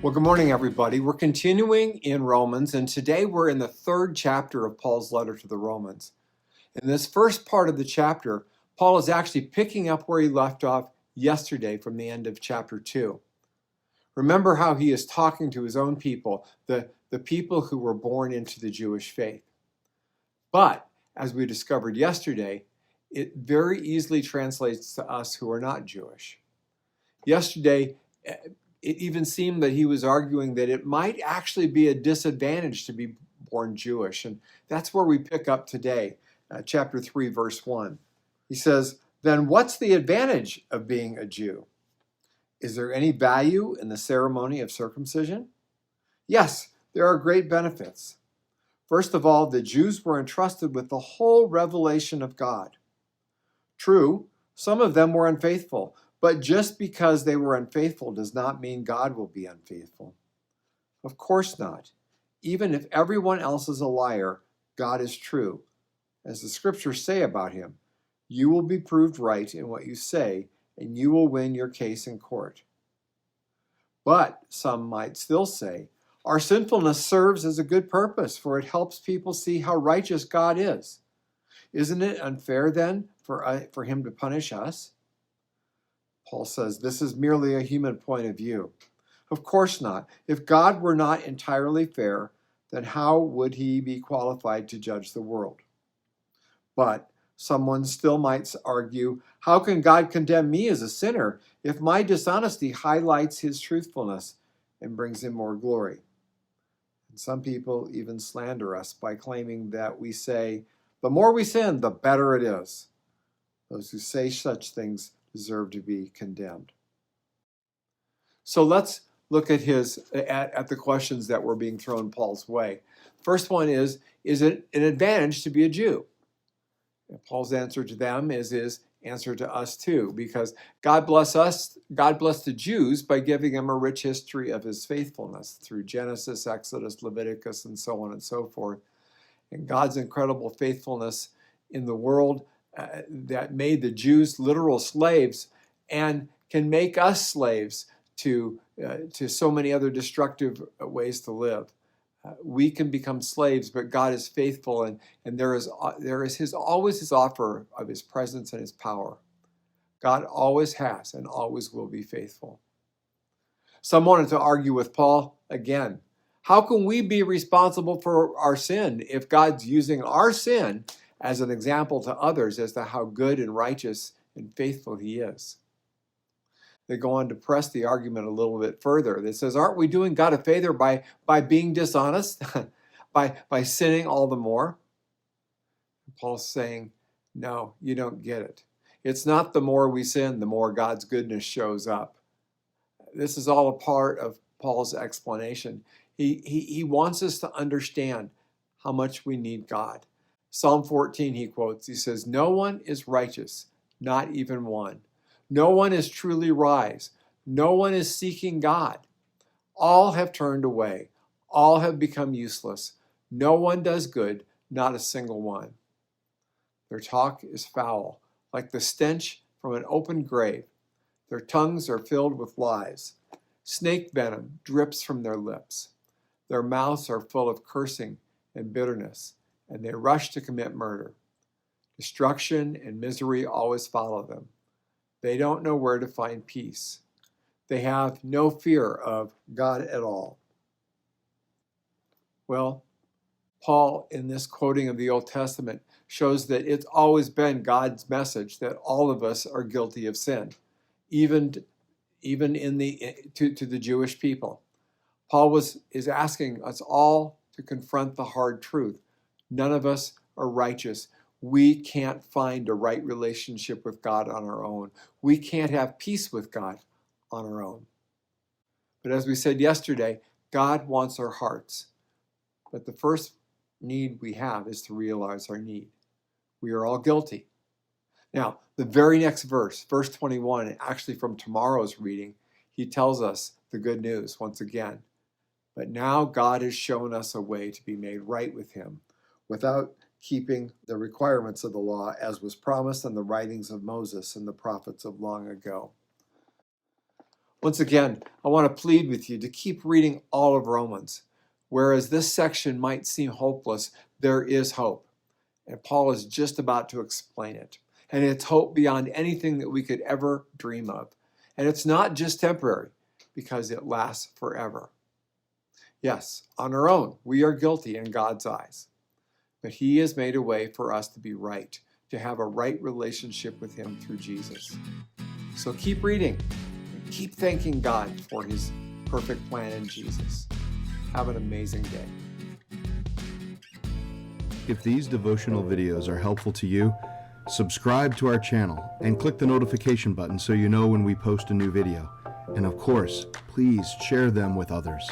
Well, good morning, everybody. We're continuing in Romans, and today we're in the third chapter of Paul's letter to the Romans. In this first part of the chapter, Paul is actually picking up where he left off yesterday from the end of chapter 2. Remember how he is talking to his own people, the people who were born into the Jewish faith. But, as we discovered yesterday, it very easily translates to us who are not Jewish. Yesterday, it even seemed that he was arguing that it might actually be a disadvantage to be born Jewish. And that's where we pick up today, chapter 3, verse 1. He says, "Then what's the advantage of being a Jew? Is there any value in the ceremony of circumcision? Yes, there are great benefits. First of all, the Jews were entrusted with the whole revelation of God. True, some of them were unfaithful, but just because they were unfaithful does not mean God will be unfaithful. Of course not. Even if everyone else is a liar, God is true. As the scriptures say about him, you will be proved right in what you say, and you will win your case in court. But some might still say, our sinfulness serves as a good purpose, for it helps people see how righteous God is. Isn't it unfair then for him to punish us? Paul says this is merely a human point of view. Of course not. If God were not entirely fair, then how would he be qualified to judge the world? But someone still might argue, how can God condemn me as a sinner if my dishonesty highlights his truthfulness and brings him more glory? And some people even slander us by claiming that we say, the more we sin, the better it is. Those who say such things deserve to be condemned. So let's look at the questions that were being thrown Paul's way. First one is it an advantage to be a Jew? And Paul's answer to them is his answer to us too, because God bless the Jews by giving them a rich history of his faithfulness through Genesis, Exodus, Leviticus, and so on and so forth. And God's incredible faithfulness in the world that made the Jews literal slaves and can make us slaves to so many other destructive ways to live. We can become slaves, but God is faithful, and there is always his offer of his presence and his power. God always has and always will be faithful. Some wanted to argue with Paul again. How can we be responsible for our sin if God's using our sin as an example to others as to how good and righteous and faithful he is? They go on to press the argument a little bit further. They says, aren't we doing God a favor by being dishonest, by sinning all the more? And Paul's saying, no, you don't get it. It's not the more we sin, the more God's goodness shows up. This is all a part of Paul's explanation. He wants us to understand how much we need God. Psalm 14 he quotes, he says, no one is righteous, not even one. No one is truly wise. No one is seeking God. All have turned away. All have become useless. No one does good, not a single one. Their talk is foul, like the stench from an open grave. Their tongues are filled with lies. Snake venom drips from their lips. Their mouths are full of cursing and bitterness, and they rush to commit murder. Destruction and misery always follow them. They don't know where to find peace. They have no fear of God at all. Well, Paul, in this quoting of the Old Testament, shows that it's always been God's message that all of us are guilty of sin, even to the Jewish people. Paul is asking us all to confront the hard truth. None of us are righteous. We can't find a right relationship with God on our own. We can't have peace with God on our own. But as we said yesterday, God wants our hearts. But the first need we have is to realize our need. We are all guilty. Now, the very next verse 21, actually from tomorrow's reading, he tells us the good news once again. But now God has shown us a way to be made right with him without keeping the requirements of the law as was promised in the writings of Moses and the prophets of long ago. Once again, I want to plead with you to keep reading all of Romans. Whereas this section might seem hopeless, there is hope. And Paul is just about to explain it. And it's hope beyond anything that we could ever dream of. And it's not just temporary, because it lasts forever. Yes, on our own, we are guilty in God's eyes. But He has made a way for us to be right, to have a right relationship with Him through Jesus. So keep reading and keep thanking God for His perfect plan in Jesus. Have an amazing day. If these devotional videos are helpful to you, subscribe to our channel and click the notification button so you know when we post a new video. And of course, please share them with others.